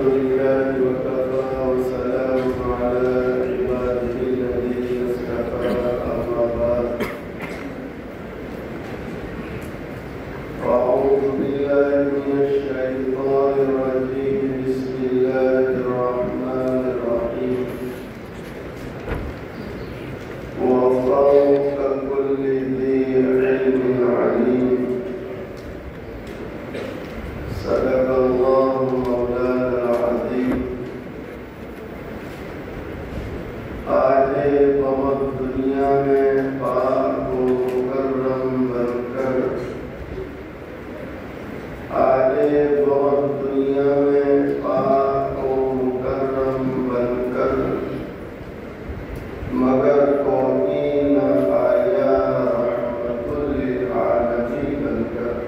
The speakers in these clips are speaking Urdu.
لله وكفى وسلام على عباده الذين اصطفى أما بعد أعوذ بالله من الشيطان الرجيم بسم الله الرحمن الرحيم وفوق كل ذي علم عليم صدق الله مولانا العظيم آج بہت دنیا میں پاک و مکرم بن کر آج بہت دنیا میں پاک و مکرم بن کر مگر کوئی نہ آیا رحمت للعالمین بن کر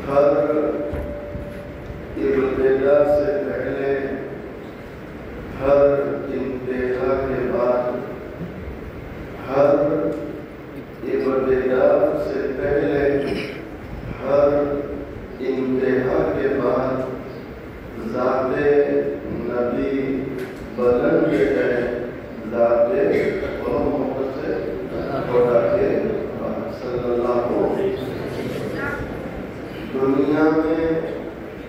ہر ابتدا سے پہلے ہر انتہا کے بعد ہر ابتدا سے پہلے ہر انتہا کے بعد ذات نبی بلند ہے ذات محمد سے خدا کے صلی اللہ علیہ وسلم دنیا میں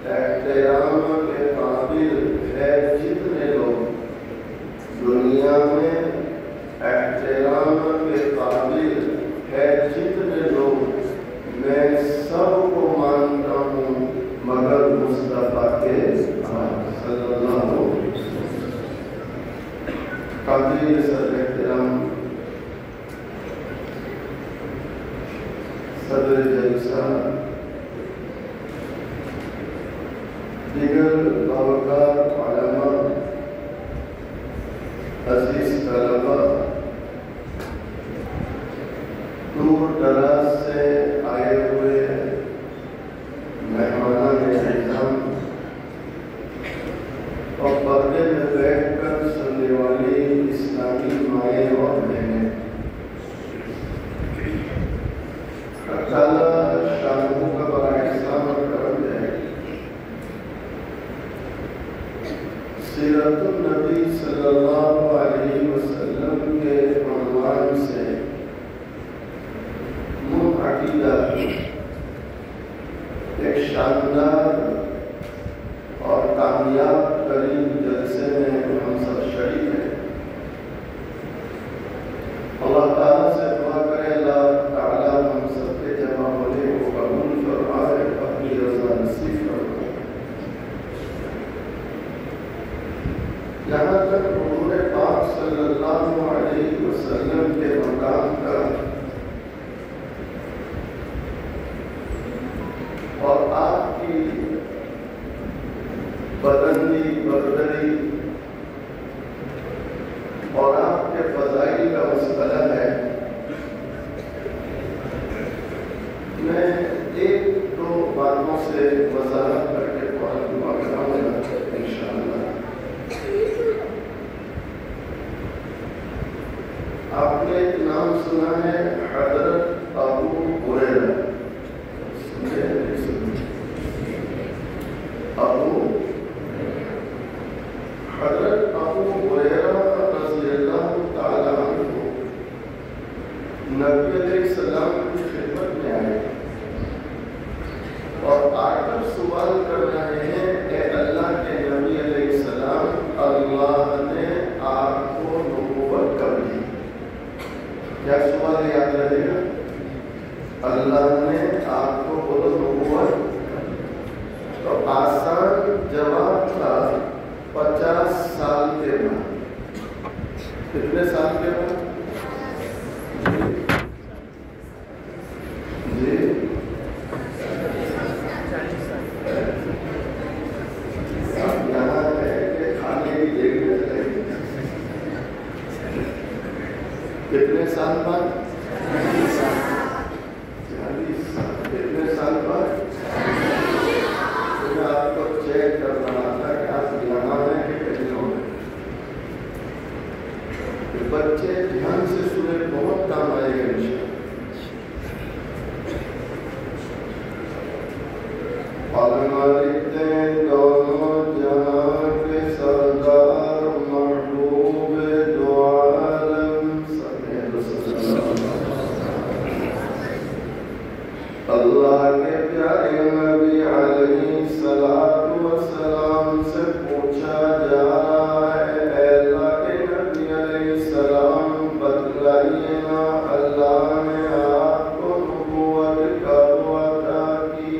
احترام کے قابل ہے جتنے لوگ دنیا میں احترام کے قابل ہے جتنے لوگ میں سب کو مانتا ہوں مگر مصطفیٰ کے صلی اللہ علیہ وسلم قابل صدر احترام صدر جلسہ دیگر باوقار علماء عزیز طلبہ دور دراز سے آئے ہوئے مہمانان اعظام اور پردے میں بیٹھ کر سننے والی اسلامی مائیں اور بہنیں تعالیٰ شانوں کا بڑا احسان اور کرم ہے سیرت النبی صلی اللہ علیہ وسلم کے عنوان سے منعقدہ ایک شاندار اور کامیاب ترین جلسے میں ہم سب شریک ہیں اللہ تعالیٰ سے دعا کرے اللہ تعالیٰ ہم سب کے جمع ہونے کو قبول فرمائے اپنی رضا نصیب فرمائے جہاں تک حضور پاک صلی اللہ علیہ وسلم کے مقام کا اور آپ کی بلندی بردری اور آپ کے فضائل کا مسئلہ ہے میں ایک دو باتوں سے وضاحت کر کے فوراً دعا کراؤں گا انشاءاللہ آپ نے ایک نام سنا ہے حضرت ابو ہریرہ حضرت ابو ہریرہ رضی اللہ تعالیٰ عنہ نبی علیہ السلام کی خدمت میں آئے اور آ کر سوال کر رہے ہیں اے اللہ کے نبی علیہ السلام اللہ نے آپ کو نبوت کب دی کیا سوال یاد رہے گا اللہ نے آپ کو بولو نبوت تو آسان جواب تھا 50 سال کے بعد کتنے سال کے بعد جی اب یہاں ہے کہ کھانے کی دیکھنے چلے کتنے سال بعد 40 سال کتنے سال بعد میں آپ کو چیک کر رہا تھا کہ آپ یہاں ہیں کہ کہیں ہو بچے دھیان سے سنے بہت کام آئے گا انشاءاللہ والوالدين اللہ کے پیارے نبی علیہ الصلوۃ والسلام سے پوچھا جا رہا ہے، اے اللہ کے نبی علیہ السلام بتلائیے نا، اللہ نے آپ کو نبوت کب عطا کی؟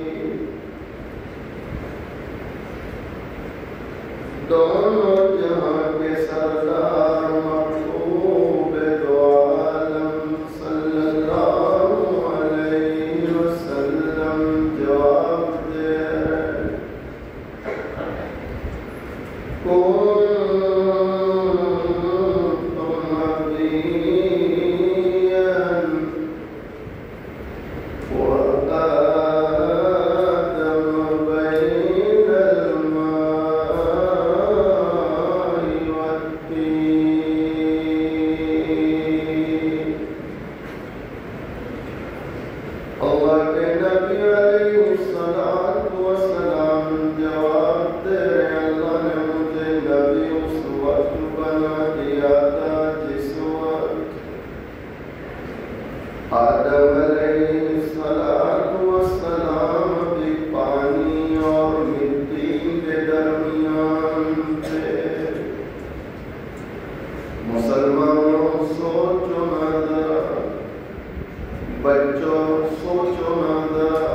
دونوں جہاں کے سردار محبوب دو عالم صلی اللہ علیہ وسلم جواب دے رہے، آدم علیہ السلام بھی پانی اور مٹی کے درمیان تھے۔ مسلمانوں سوچو نا ذرا، بچوں سوچو نا ذرا،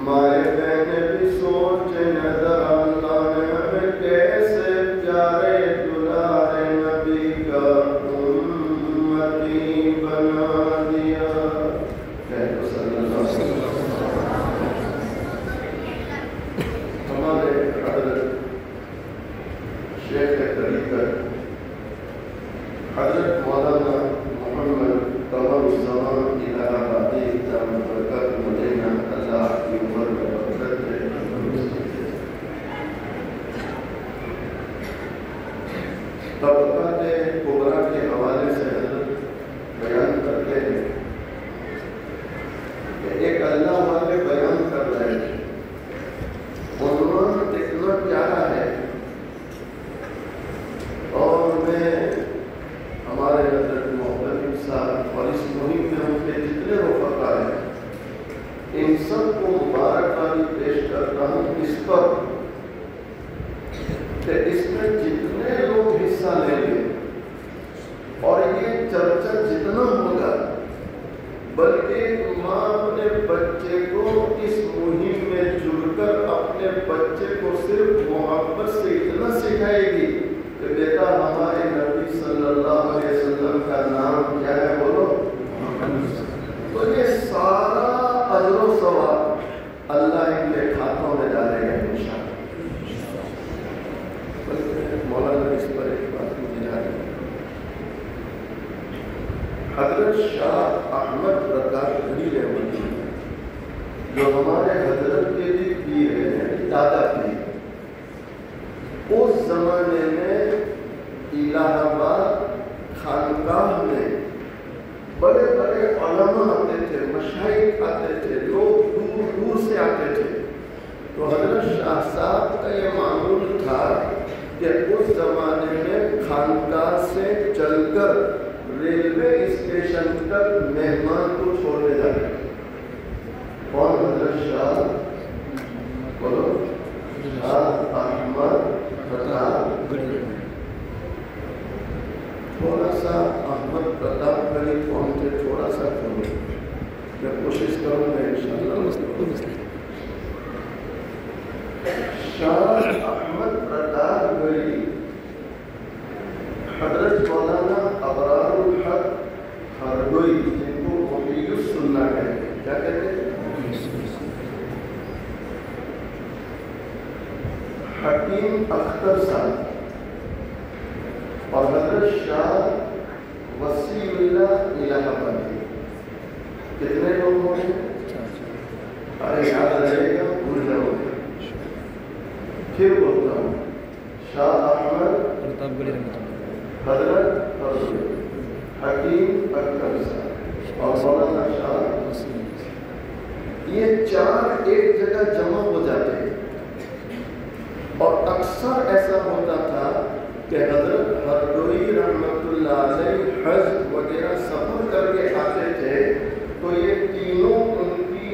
مائیں بہنیں بھی سوچے نا ذرا، اللہ نے ہمیں کیسے پیارے دلارے نبی کا امتی بنا دیا۔ ہمارے حضرت شیخ طریقت حضرت مولانا محمد قمر الزمان الہ آبادی دامت برکاتہ مدینہ، اللہ کی عمر میں برکت دے۔ طبقات کبریٰ کے حوالے سے حضرت بیان کرتے ہیں کہ ایک اللہ والے بیان کر رہے ہیں، عنوان اتنا پیارا ہے، اور میں ہمارے حضرت محترم صاحب اور اس مہم میں ان کے جتنے رفقا ہیں ان سب کو مبارکبادی پیش کرتا ہوں اس پر کہ اس میں جتنے لوگ حصہ لیں گے اور یہ چرچا جتنا ہوگا، بلکہ ماں اپنے بچے کو اس مہم میں جڑ کر اپنے بچے کو صرف محبت سے اتنا سکھائے گی کہ بیٹا ہمارے نبی صلی اللہ علیہ وسلم کا نام کیا ہے، بولو، تو یہ سارا اجر و ثواب اللہ ان کے ہاتھوں میں ڈالے گا انشاءاللہ۔ مولانا اس پر ایک بات مجھے یاد ہے، حضرت شاہ احمد رضا گھڑی رحمت اللہ جو ہمارے حضرت کے بھی پیر ہیں، دادا پیر، اس زمانے میں الہ آباد خانقاہ میں بڑے بڑے علماء آتے تھے، مشائخ آتے تھے، لوگ دور دور سے آتے تھے، تو حضرت شاہ صاحب کا یہ معمول تھا کہ اس زمانے میں خانقاہ سے چل کر ریلوے اسٹیشن تک مہمان کو چھوڑنے جاتے تھے۔ کون؟ حضرت شاہ، بولو، شاہ احمد پرتاپ گڑھی۔ تھوڑا سا احمد پرتاپ گڑھی کون تھے، تھوڑا سا کھولو، میں کوشش کروں گا انشاءاللہ۔ شاہ احمد پرتاپ گڑھی حضرت مولانا ابرار الحق ہردوئی، جن کو محی السنہ کہتے ہیں، کیا کہتے ہیں؟ حکیم اختر صاحب اور حضرت شاہ وسیع اللہ الہ آبادی، کتنے لوگ ہوں گے؟ ارے یاد رہے گا، بھول جاؤ گے۔ پھر بولتا ہوں، شاہ احمد، حضرت حکیم اختر صاحب اور مولانا شاہ، یہ چار ایک جگہ جمع ہو جاتے ہیں، اور اکثر ایسا ہوتا تھا کہ حضرت ہردوئی رحمۃ اللہ علیہ حج وغیرہ سفر کر کے آتے تھے، تو یہ تینوں ان کی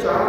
4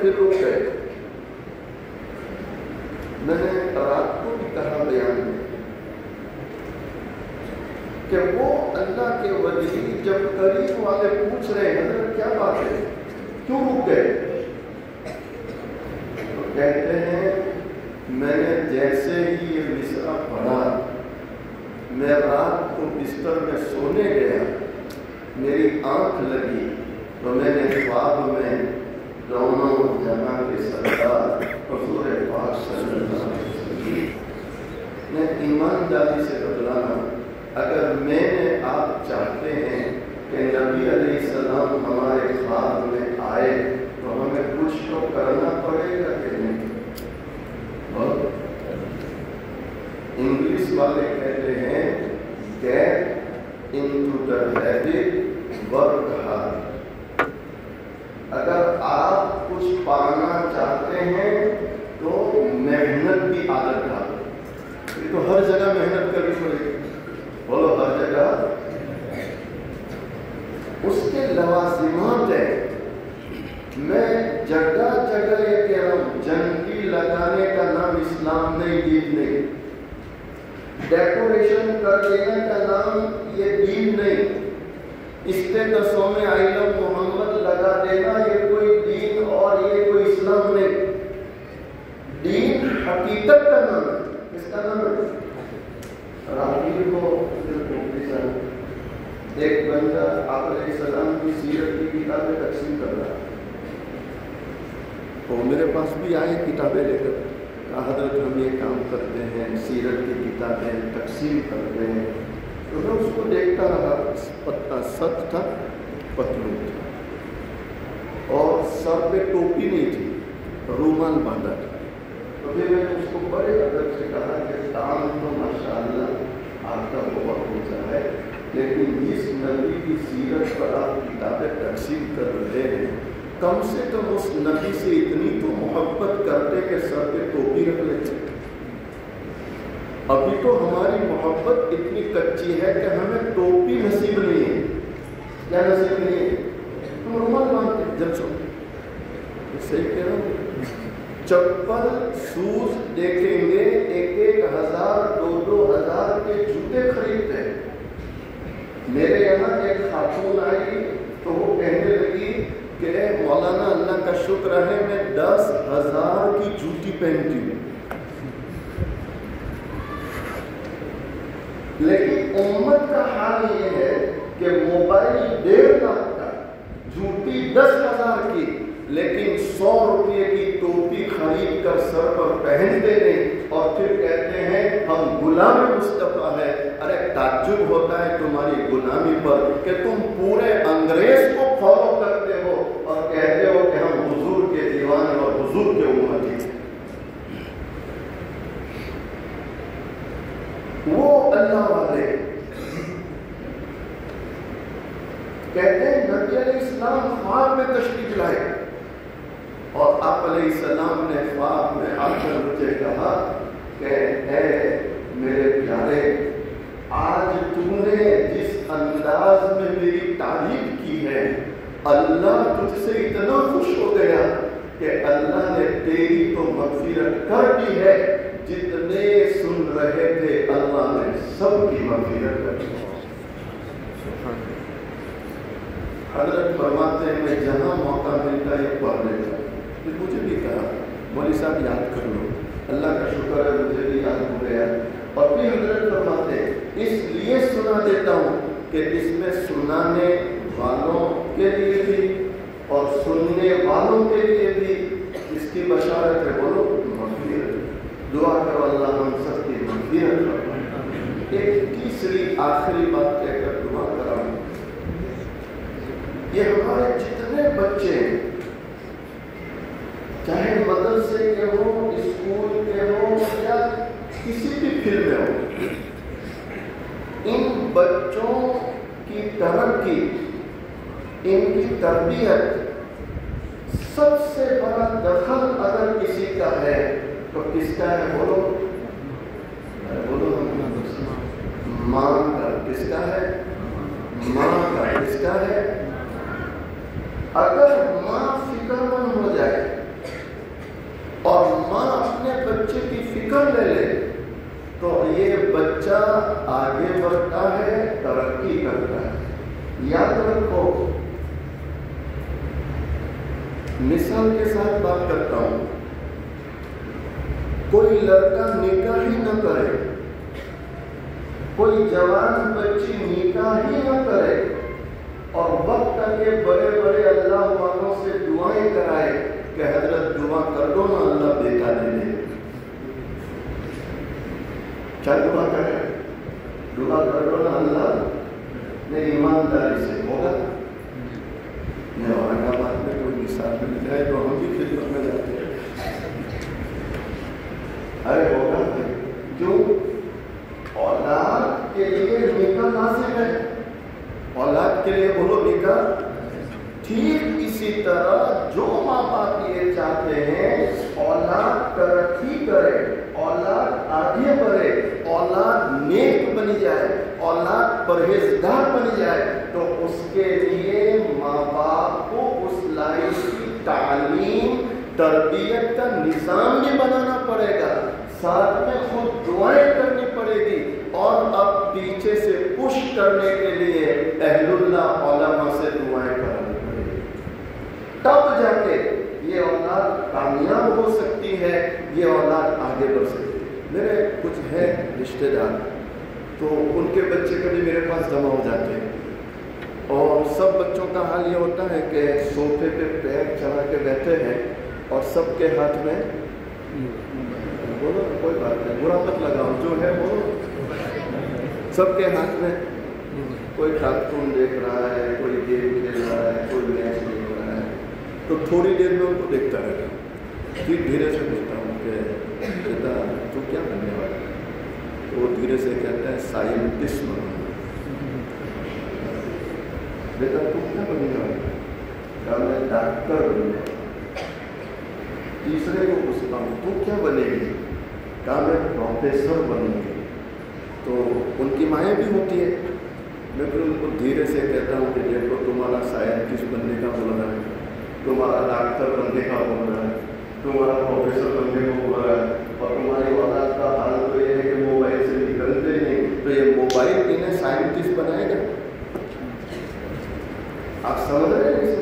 پھر رک گئے. میں نے رات کو بھی کہا بیان میں کہ وہ اللہ کے ولی جب قریب والے پوچھ رہے ہیں حضرت کیا بات ہے, کیوں رک گئے, تو کہتے ہیں میں نے جیسے ہی یہ مصرع پڑھا, میں رات کو بستر میں سونے گیا, میری آنکھ لگی تو میں نے خواب میں دونوں جہاں کے سردار حضور پاک صلی اللہ علیہ وسلم, میں ایمانداری سے بتلانا, اگر میں نے آپ چاہتے ہیں کہ نبی علیہ السلام ہمارے خواب میں آئے تو ہمیں کچھ تو کرنا پڑے گا کہ نہیں. اور انگلش والے کہتے ہیں get into the habit, work hard. اگر آپ کچھ پانا چاہتے ہیں تو محنت کی عادت ڈالو. یہ تو ہر جگہ محنت کرنی پڑے گی, بولو ہر جگہ. اس کے لوازمات ہیں. میں جگہ جگہ یہ کہہ رہا ہوں, جنگی لگانے کا نام اسلام نہیں, دین نہیں. ڈیکوریشن کر دینے کا نام یہ دین نہیں. اسٹیٹسوں میں آئی لو محمد لگا دینا یہ کوئی دین اور یہ کوئی اسلام نہیں. دین حقیقت کا نام ہے. کس کا نام ہے؟ راہیر کو ایک بندہ آپ علیہ السلام کی سیرت کی کتابیں تقسیم کر رہا, تو میرے پاس بھی آئے کتابیں لے کر, کہا حضرت ہم یہ کام کرتے ہیں, سیرت کی کتابیں تقسیم کرتے ہیں. تو میں اس کو دیکھتا رہا, پتہ ست تھا, پتلو تھا اور سر پہ ٹوپی نہیں تھی, رومال باندھا تھا. تو پھر میں نے اس کو بڑے ادب سے کہا کہ کام تو ماشاءاللہ آپ کا بہت اونچا ہے, لیکن اس نبی کی سیرت پر آپ کتابیں تقسیم کر رہے ہیں, کم سے کم اس نبی سے اتنی تو محبت کرتے کہ سر پہ ٹوپی رکھ لیتے. ابھی تو ہماری محبت اتنی کچی ہے کہ ہمیں ٹوپی نصیب نہیں ہے. کیا نصیب نہیں ہے؟ ہم رومال باندھتے ہیں جب سو. صحیح کہہ رہا ہوں. چپل شوز دیکھیں گے 1,000 2,000 کے جوتے خریدتے ہیں. میرے یہاں ایک خاتون آئی تو وہ کہنے لگی کہ مولانا اللہ کا شکر ہے میں 10,000 کی جوتی پہنتی ہوں, لیکن امت کا حال یہ ہے کہ موبائل 1.5 لاکھ کا, جوتی 10,000 کی, لیکن 100 روپے کی ٹوپی خرید کر سر پر پہنتے نہیں اور پھر کہتے ہیں ہم غلام مصطفیٰ ہیں. ارے تعجب ہوتا ہے تمہاری غلامی پر کہ تم پورے انگریز کو فالو کرتے ہو اور کہتے ہو کہ ہم حضور کے دیوانے اور حضور کے امتی ہیں. وہ اللہ والے کہتے ہیں نبی علیہ السلام خواب میں تشریف لائے اور آپ علیہ السلام نے خواب میں آ کر مجھے کہا کہ اے میرے پیارے, آج تم نے جس انداز میں میری تعریف کی ہے اللہ تجھ سے اتنا خوش ہو گیا کہ اللہ نے تیری تو مغفرت کر دی ہے. جتنے سن رہے تھے اللہ نے سب کی مغفرت کر دی. حضرت فرماتے ہیں میں جہاں موقع ملتا ہے پڑھ لیتا. پھر مجھے بھی کہا مولوی صاحب یاد کر لو. اللہ کا شکر ہے مجھے بھی یاد ہو گیا. اور پھر حضرت فرماتے ہیں اس لیے سنا دیتا ہوں کہ اس میں سنانے والوں کے لیے بھی اور سننے والوں کے لیے بھی اس کی بشارت ہے. بولو مغفرت. دعا کرو اللہ ہم سب کی مغفرت کرو. ایک تیسری آخری بات کہہ کر دعا کراؤں. یہ ہمارے جتنے بچے ہیں چاہے مدرسے کے ہوں, اسکول کے ہوں یا کسی بھی فیلڈ میں ہو, ان بچوں کی ترقی, ان کی تربیت سب سے بڑا دخل اگر کسی کا ہے تو کس کا ہے؟ بولو بولو. ماں کا. کس کا ہے؟ ماں کا. کس کا ہے؟ اگر ماں فکر مند ہو جائے فکر لے لے تو یہ بچہ آگے بڑھتا ہے، ترقی کرتا ہے۔ یاد رکھو، مثال کے ساتھ بات کرتا ہوں، کوئی لڑکا نکاح ہی نہ کرے، کوئی جوان بچی نکاح ہی نہ کرے اور وقت کے بڑے بڑے اللہ والوں سے دعائیں کرائے کہ حضرت دعا کر دو نا اللہ بیٹا دے دے۔ کیا دعا کرے؟ دعا کر دو نا اللہ، میں ایمانداری سے ہوگا۔ میں اورنگ آباد میں کوئی مثال مل جائے تو ہم بھی خدمت میں جاتے ہیں۔ ارے ہوگا کیوں؟ اولاد کے لیے نکاح لازم ہے، اولاد کے لیے بولو نکاح۔ ٹھیک اسی طرح جو ماں باپ یہ چاہتے ہیں اولاد ترقی کرے، اولاد آگے بڑھے، اولاد نیک بن جائے، اولاد پرہیزگار بن جائے، تو اس کے لیے ماں باپ کو اس لائق کی تعلیم تربیت کا نظام بھی بنانا پڑے گا، ساتھ میں خود دعائیں کرنی پڑے گی، اور اب پیچھے سے پش کرنے کے لیے اہل اللہ علماء سے دعائیں کرنی پڑے گی، تب جا کے یہ اولاد کامیاب ہو سکتی ہے، یہ اولاد آگے بڑھ سکتی ہے۔ میرے کچھ ہے رشتے دار، تو ان کے بچے کبھی میرے پاس جمع ہو جاتے ہیں، اور سب بچوں کا حال یہ ہوتا ہے کہ صوفے پہ پیر چڑھا کے بیٹھے ہیں اور سب کے ہاتھ میں، بولو کوئی بات نہیں، برا مت لگاؤ، جو ہے وہ سب کے ہاتھ میں کوئی کارٹون دیکھ رہا ہے، کوئی گیم کھیل رہا ہے، کوئی میچ دیکھ رہا ہے، تو تھوڑی دیر میں ان کو دیکھتا رہتا ہوں، پھر دھیرے سے پوچھتا ہوں کہ بیٹا تو کیا کرنے والا ہے؟ وہ دھیرے سے کہتا ہے سائنٹسٹ بنوں گا۔ بیٹا تم کیا بننے والا ہے؟ کہا میں ڈاکٹر بنوں گا۔ تیسرے کو پوچھتا ہوں تو کیا بنے گی؟ کہا میں پروفیسر بنوں گی۔ تو ان کی مائیں بھی ہوتی ہے، میں پھر ان کو دھیرے سے کہتا ہوں کہ دیکھو تمہارا سائنٹسٹ بننے کا بول رہا ہے، تمہارا ڈاکٹر بننے کا بول رہا ہے، تمہارا پروفیسر بننے کو بول رہا ہے، اور تمہاری اولاد کا حال تو یہ ہے کہ موبائل سے نکلتے نہیں، تو یہ موبائل انہیں سائنٹسٹ بنائے گا؟ آپ سمجھ رہے ہیں؟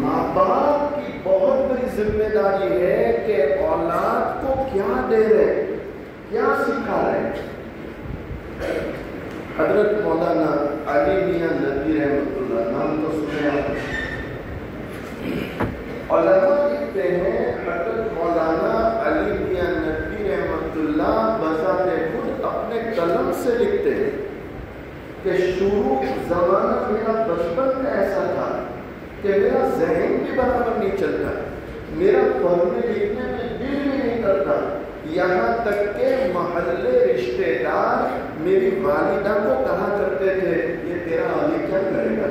ماں باپ کی بہت بڑی ذمہ داری ہے کہ اولاد کو کیا دے رہے، کیا سکھا رہے۔ حضرت مولانا علی میاں ندوی رحمۃ اللہ، نام تو سنے آپ؟ علماء لکھتے ہیں حضرت مولانا علی میاں ندوی رحمۃ اللہ بذات خود اپنے قلم سے لکھتے ہیں کہ شروع زمانہ میرا بچپن کا ایسا تھا کہ میرا ذہن بھی برابر نہیں چلتا، میرا پڑھنے لکھنے میں دل بھی نہیں کرتا، یہاں تک کہ محلے رشتے دار میری والدہ کو کہا کرتے تھے یہ تیرا علی کیا کرے گا؟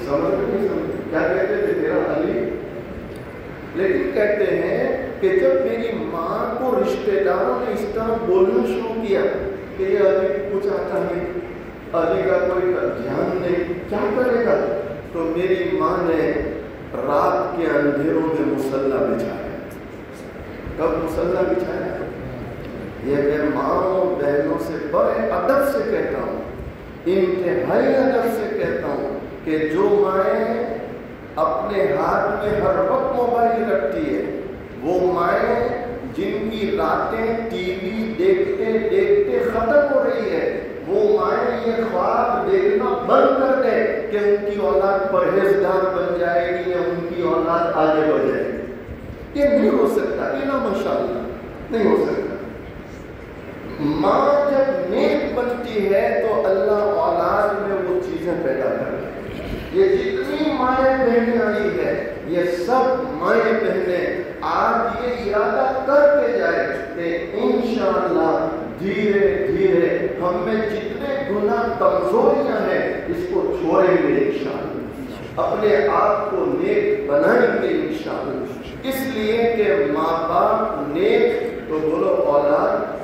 سمجھ نہیں سمجھ کیا کہتے تھے؟ تیرا علی۔ لیکن کہتے ہیں کہ جب میری ماں کو رشتے داروں نے اس طرح بولنا شروع کیا کہ یہ علی کچھ آتا نہیں، علی کا کوئی دھیان نہیں، کیا کرے گا؟ تو میری ماں نے رات کے اندھیروں میں مصلی بچھایا۔ کب مصلی بچھایا؟ یہ میں ماں بہنوں سے بڑے ادب سے کہتا ہوں، انتہائی ادب سے کہتا ہوں کہ جو مائیں اپنے ہاتھ میں ہر وقت موبائل رکھتی ہے، وہ مائیں جن کی راتیں ٹی وی دیکھتے دیکھتے ختم ہو رہی ہے، وہ مائیں یہ خواب دیکھنا بند کر دے کہ ان کی اولاد پرہیزگار بن جائے گی یا ان کی اولاد آگے بڑھ جائے گی۔ یہ نہیں ہو سکتا، یہ نا ماشاءاللہ نہیں ہو سکتا۔ ماں جب نیک بنتی ہے تو اللہ اولاد میں وہ چیزیں پیدا کرتا ہے۔ یہ جتنی مائیں بہنیں آئی ہے، یہ سب مائیں بہنیں آج یہ ارادہ کر کے جائے کہ انشاءاللہ دھیرے دھیرے ہم میں جتنے گناہ کمزوریاں ہیں اس کو چھوڑیں گے انشاءاللہ، اپنے آپ کو نیک بنائیں گے انشاءاللہ۔ اس لیے کہ ماں باپ نیک تو بولو اولاد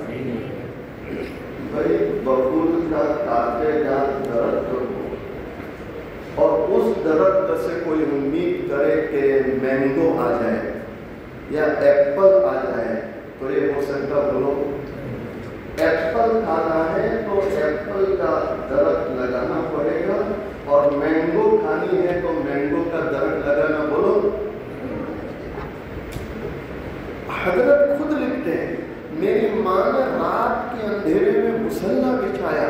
بھائی ببول کا کاٹے جات درخت ہو، اور اس درخت سے کوئی امید کرے کہ مینگو آ جائے یا ایپل آ جائے تو یہ ہو سکتا بولو ایپل کھانا ہے تو ایپل کا درخت لگانا پڑے گا، اور مینگو کھانی ہے تو مینگو کا درخت لگانا بولو۔ حضرت خود لکھتے ہیں میری ماں نے رات کے اندھیرے میں مصلی بچھایا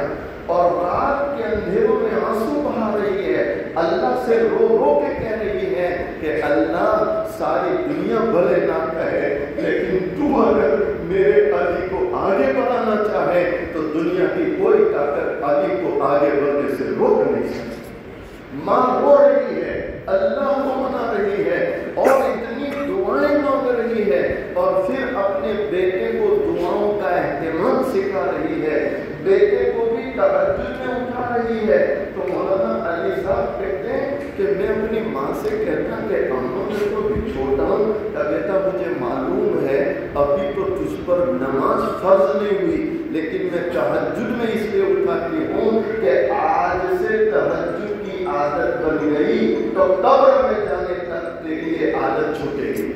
اور رات کے اندھیروں میں آنسو بہا رہی ہے، اللہ سے رو رو کے کہہ رہی ہے کہ اللہ ساری دنیا بھلے نہ کہے لیکن تو اگر میرے علی کو آگے بڑھانا چاہے تو دنیا کی کوئی طاقت علی کو آگے بڑھنے سے روک نہیں سکتی۔ ماں رو رہی ہے، اللہ کو منا رہی ہے اور اتنی دعائیں مانگ رہی ہے، اور پھر اپنے بیٹے کو دعاؤں کا اہتمام سکھا رہی ہے، بیٹے کو بھی تہجد میں اٹھا رہی ہے۔ تو مولانا علی صاحب کہتے ہیں کہ میں اپنی ماں سے کہتا کہ اماں میں تو بھی چھوٹا ہوں، بیٹا مجھے معلوم ہے ابھی تو تجھ پر نماز فرض نہیں ہوئی، لیکن میں تہجد میں اس لیے اٹھاتی ہوں کہ آج سے تہجد کی عادت بن گئی تو قبر میں جانے تک تیری یہ عادت چھوٹے گی۔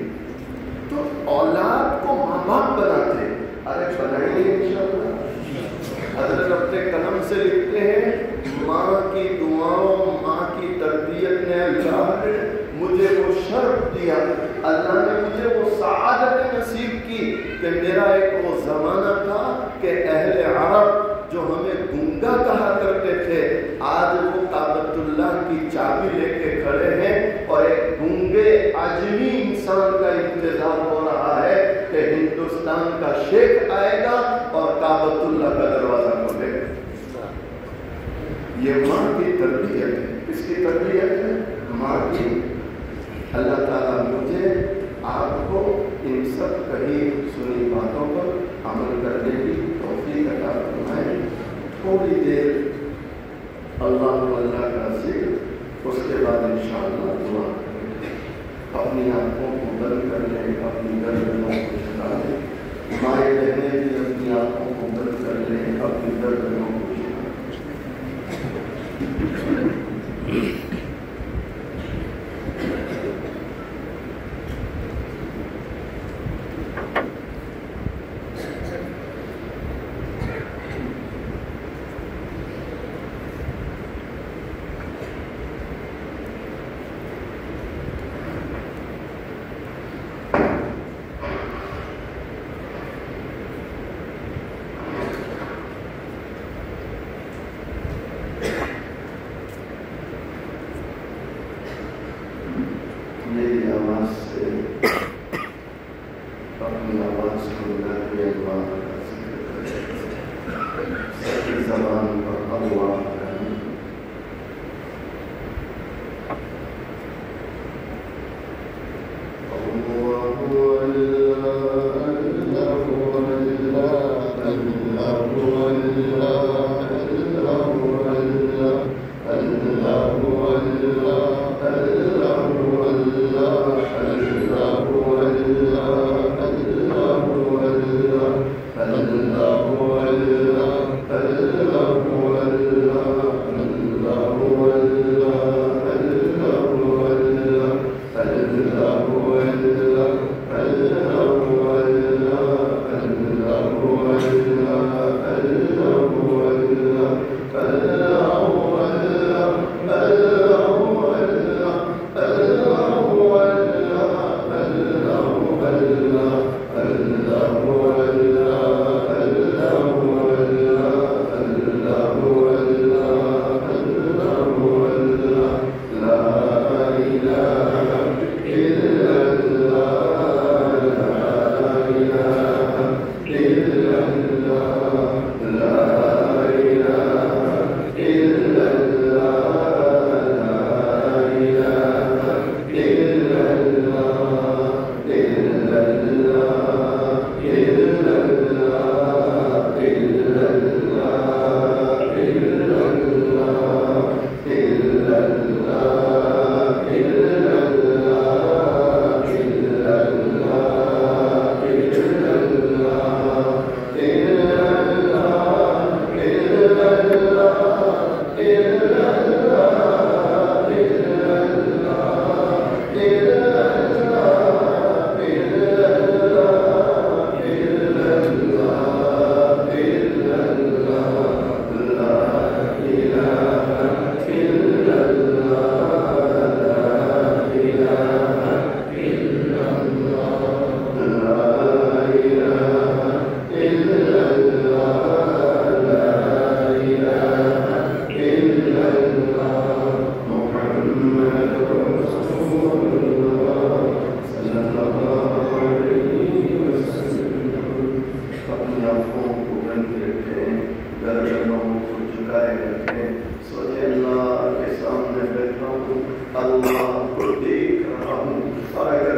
تو اولاد کو ماں باپ بناتے، ارے بنائیں گے انشاءاللہ۔ حضرت اپنے قلم سے لکھتے ہیں ماں کی دعاؤں، ماں کی تربیت نے اللہ نے مجھے وہ شرف دیا، اللہ نے مجھے وہ سعادت نصیب کی کہ میرا ایک وہ زمانہ تھا کہ اہل عرب جو ہمیں گنگا کہا کرتے تھے آج وہ کعبۃ اللہ کی چابی لے کے کھڑے ہیں، اور ایک گنگے عجمی انسان کا انتظار ہو رہا ہے کہ ہندوستان کا شیخ آئے گا اور کعبۃ اللہ کا دروازہ کھولے گا۔ یہ ماں کی تربیت ہے، کس کی تربیت ہے؟ ماں کی۔ اللہ تعالیٰ مجھے آپ کو ان سب کہی سنی باتوں پر عمل کرنے کی توفیق عطا فرمائے۔ تھوڑی دیر اللہ کا ذکر، اس کے بعد انشاءاللہ دعا کریں۔ اپنی آنکھوں کو بند کر لیں، اپنی گردنوں کو جھکا لیں، مائیں بہنیں بھی اپنی آنکھوں کو بند کر لیں، اپنی گردنوں کو جھکا لیں۔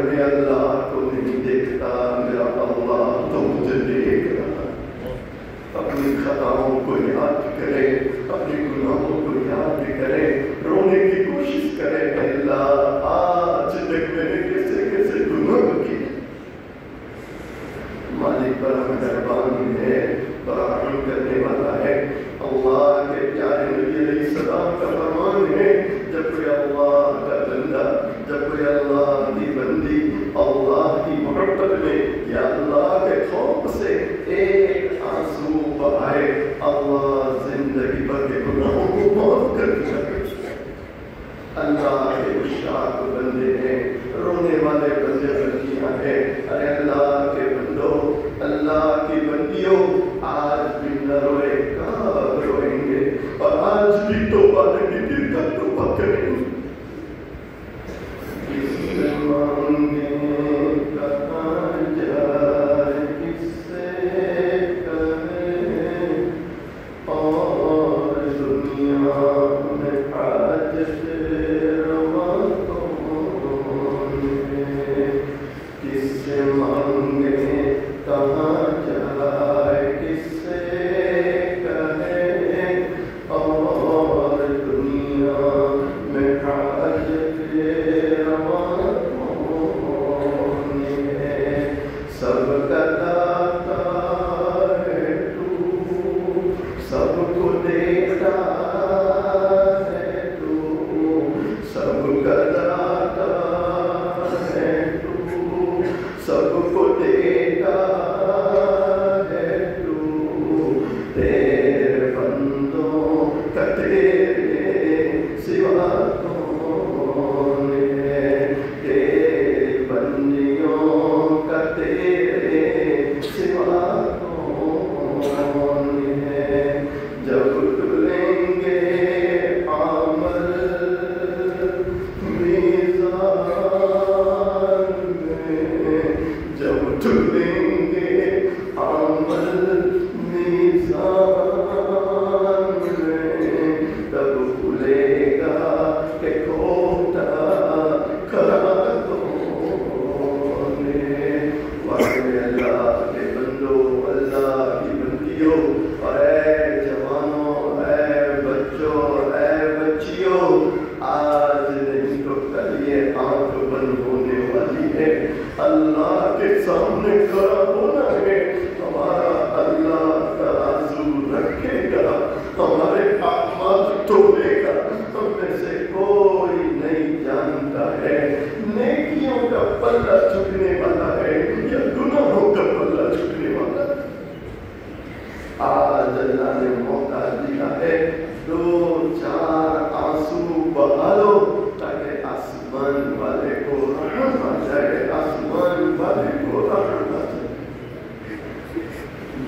میں اللہ کو نہیں دیکھتا، میرا اللہ تو مجھے دیکھ رہا ہے۔ اپنی خطاؤں کو یاد کرے، اپنی گناہوں کو یاد کرے، رونے کی کوشش کرے، اللہ آج تک میں نے کیسے کیسے گناہ کیے۔ مالک بڑا مہربان ہے، بڑا رحم کرنے والا ہے۔ اللہ کے پیارے نبی علیہ السلام کا فرمان ہے، جب کوئی اللہ کا بندہ، جب کوئی اللہ کی بندی اللہ کی محبت میں یا اللہ کے خوف سے ایک آنسو بہائے، اللہ زندگی بھر کے گناہوں کو معاف کر دیا۔ اللہ کے مشتاق بندے ہیں، رونے والے بندے بندیاں ہیں۔ ارے اللہ کے بندو، اللہ کی بندیوں، آج بھی نہ روئے، کب روئیں گے؟ اور آج بھی توبہ نہیں کی، پھر کب توبہ کریں گے؟ کس سے مانگیں کہاں جائے، کس سے کہیں، اور دنیا میں حاجت روا کون ہے؟ کس سے مانگیں کہاں جائے، کس سے کہیں، اور دنیا میں حاجت روا کون ہے؟ سب کا داتا ہے تو، سب کو دیتا ہے تو، سب کا داتا ہے تو، سب کو دیتا ہے تو، تیرے بندوں کا تیرے سوا کون ہے؟ تیری بندیوں کا تیرے سوا کون ہے؟ جب تلیں گے عمل میزان میں، جب تلیں گے عمل میزان میں، تب کھلے گا کہ کھوٹا کھرا کون ہے؟ وعدے اللہ کے بندو، اللہ کی بندیوں، اے جوانوں، اے بچوں، اے بچیوں، آج نہیں تو کل یہ آنکھ بند ہونے والی ہے، اللہ کے سامنے کھڑا ہونا ہے۔ ہمارا اللہ ترازو رکھے گا، ہمارے اعمال تولے گا۔ ہم میں سے کوئی نہیں جانتا ہے نیکیوں کا پلہ چکنے والا ہے یا گناہوں کا پلہ چکنے والا ہے۔ آج اللہ نے موقع دیا ہے، دو چار آنسو بہا لو تاکہ آسمان والے کو رحم آ جائے، آسمان والے کو رحم آ جائے۔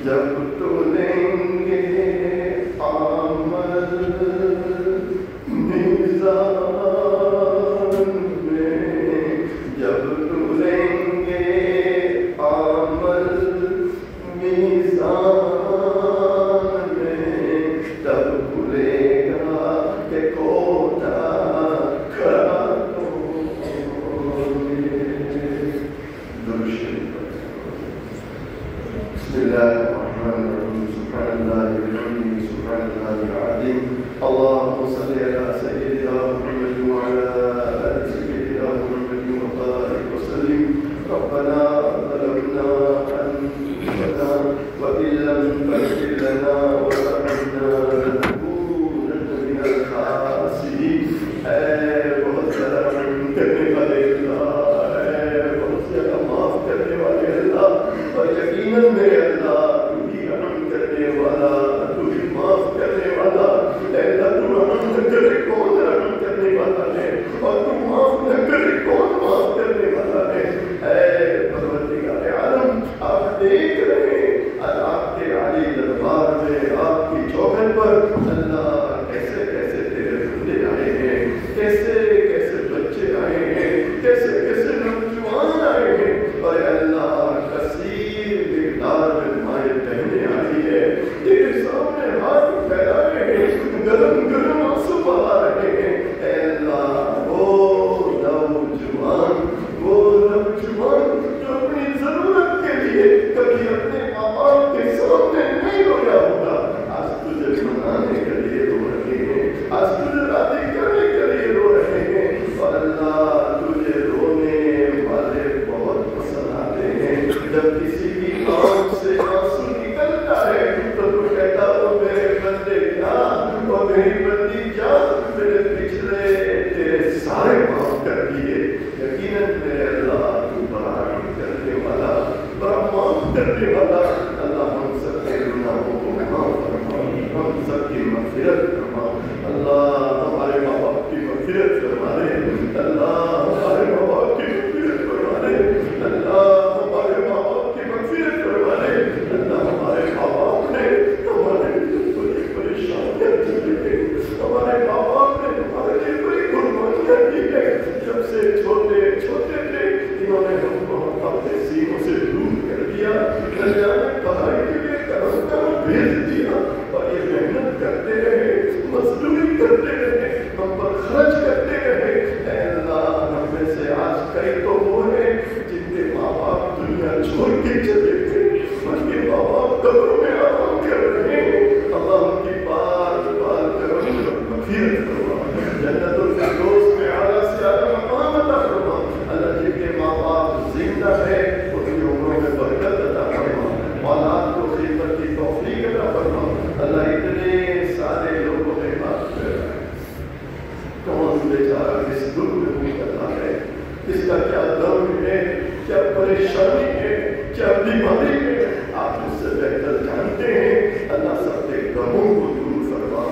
جب تلیں گے عمل میزان میں، جب تلیں گے نوجوان جو اپنی ضرورت کے لیے کبھی اپنے ماں باپ کے سامنے نہیں رویا ہوگا، آج تجھے منانے کے لیے رو رہے ہیں، آج تجھے راضی کرنے کے لیے رو رہے ہیں۔ اور اللہ تجھے رونے والے بہت پسند آتے ہیں۔ جب کسی کی آنکھ سے آنسو نکلتا ہے تو تو کہتا ہو میرے بندے کیا، اور میری بندی کیا، میرے پچھلے تیرے سارے معاف کر دیے۔ یقیناً میرے اللہ تو بڑا کرنے والا، بڑا معاف کرنے والا۔ اللہ ہم سب کے گناہوں کو معاف فرما، ہم سب کی مغفرت فرما۔ اللہ ہمارے ماں باپ کی مغفرت فرما دے، اللہ ہمارے ماں باپ کی مغفرت فرما دے، اللہ ہمارے ماں باپ کی مغفرت فرما دے۔ اللہ ہمارے ماں باپ نے ہمارے لیے بڑی پریشانیاں دی ہیں، ہمارے ماں باپ نے ہمارے لیے بڑی قربانیاں دی ہیں۔ جب سے چھوٹے چھوٹے تھے انہوں نے ہم کو اپنے سینوں سے دور کر دیا، پڑھائی کے لیے کہاں بھیج دیا، اور یہ محنت کرتے رہے، مزدوری کرتے رہے، ہم پر خرچ کرتے رہے۔ اے اللہ ہم میں سے آج کئی تو وہ ہیں جن کے ماں باپ دنیا چھوڑ کے چلے گئے، ان کے ماں باپ قبروں میں آرام کر رہے ہیں۔ اللہ ان کی بار بار کرم مغفرت فرما، جنت الفردوس میں اعلیٰ سے اعلیٰ مقام عطا فرما۔ اللہ جن کے ماں باپ زندہ ہے ان کی عمروں میں برکت عطا فرما، اولاد کو خدمت کی توفیق عطا فرما۔ اللہ اتنے سارے لوگوں کے بات کر رہا ہے، کون بیچارہ کس دکھ میں مبتلا ہے، کس کا کیا غم ہے، کیا پریشانی ہے، کیا بیماری ہے، آپ اس سے بہتر جانتے ہیں۔ اللہ سب کے غموں کو دور فرما،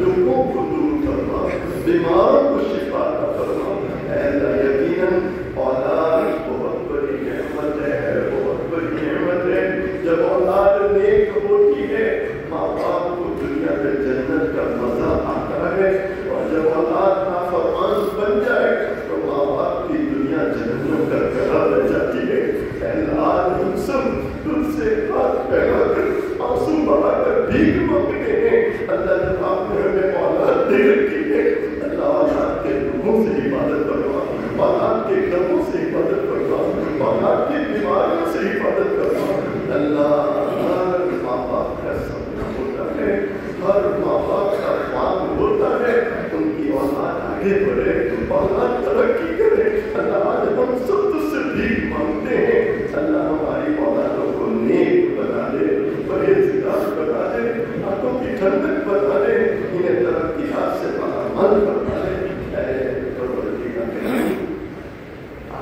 دکھوں کو دور فرما، بیماروں کو شفا عطا فرما۔ اے اللہ یقیناً اولاد بہت بڑی نعمت ہے، بہت بڑی نعمت ہے۔ جب اولاد نیک ہوتی ہے ماں باپ کو دنیا میں جنت کا مزہ آتا ہے، اور جب اولاد نافرمان بن جائے تو ماں باپ کی دنیا جہنم کا گڑھا بن جاتی ہے۔ اے اللہ ہم سب تجھ سے ہاتھ پھیلا کر آنسو بہا کر بھیک مانگتے ہیں۔ اللہ جب آپ نے ہمیں اولاد دے رکھی ہے، اللہ اولاد کے دکھوں سے حفاظت فرما، اولاد کے غموں سے حفاظت فرما، اولاد کی بیماریوں سے حفاظت فرما۔ اللہ ہر ماں باپ کا سپنا ہوتا ہے، ہر ماں باپ کا خواب ہوتا ہے ان کی اولاد آگے بڑھے، اولاد ترقی کرے۔ اللہ آج ہم سب تجھ سے بھیک مانگتے ہیں، اللہ ہماری اولادوں کو نیک بنا دے، پرہیزگار بنا دے، آنکھوں کی ٹھنڈک بنا دے، انہیں ترقیات سے مالا مال بنا دے۔ اے پروردگار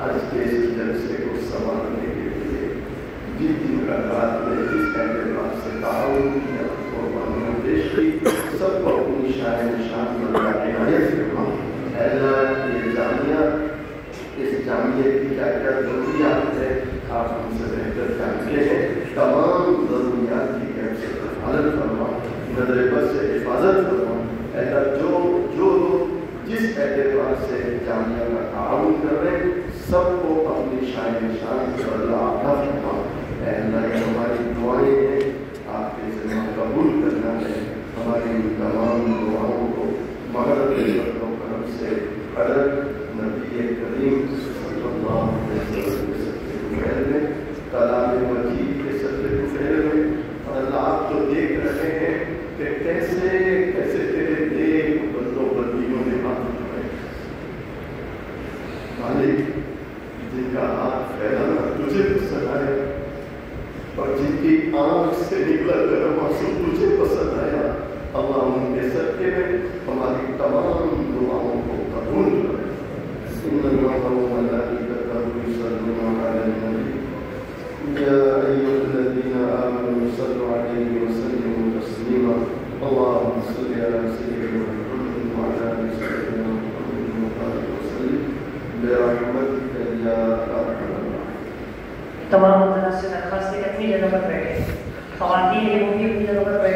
آج کے اس جلسے کو سنبھالنے کے لیے جن دن رات میں جس اعتبار سے تعاون کیا قربانیاں پیش کی، سب کو اپنی شان بنا عنایت فرما۔ اے اللہ یہ جامعہ، اس جامعے کی کیا کیا ضروریات ہے آپ ہم سے بہتر جانتے ہیں۔ تمام ضروریات کی غیر سے حفاظت فرما، نظر بد سے حفاظت فرما۔ اے اللہ جو لوگ جس اعتبار سے جامعہ کا تعاون کر رہے ہیں سب کو اپنی شان سے اللہ عطا فرما۔ اے اللہ یہ ہماری دعائیں ہیں، آپ کے ذمہ قبول کرنا ہے، ہماری تمام دعاؤں کو مغرب کے فضل و کرم سے قدر نبی کریم صلی اللہ علیہ وسلم کے صدقے میں، کلام مجید کے صدقے میں۔ اور اللہ آپ تو دیکھ رہے ہیں کہ کیسے کیسے تیرے نیک بندوں بندیوں نے ہاتھ اٹھائے، مالک جن کا ہاتھ پھیلانا تجھے پسند آیا، اور جن کی آنکھ سے نکلا گرم آنسو تجھے پسند آیا، اللہ ان کے صدقے میں ہماری تمام دعاؤں کو قبول کرے۔ ان اللہ و ملائکتہ یصلون علی النبی یا ایھا الذین آمنوا صلوا علیہ وسلموا تسلیما اللهم صل علی سیدنا محمد وعلی آل سیدنا محمد وبارک وسلم برحمتک یا ارحم الراحمین۔ تمام متناسب درخواست اپنی جگہ پر بیٹھے، خواتین یہ بھی اپنی جگہ پر بیٹھے۔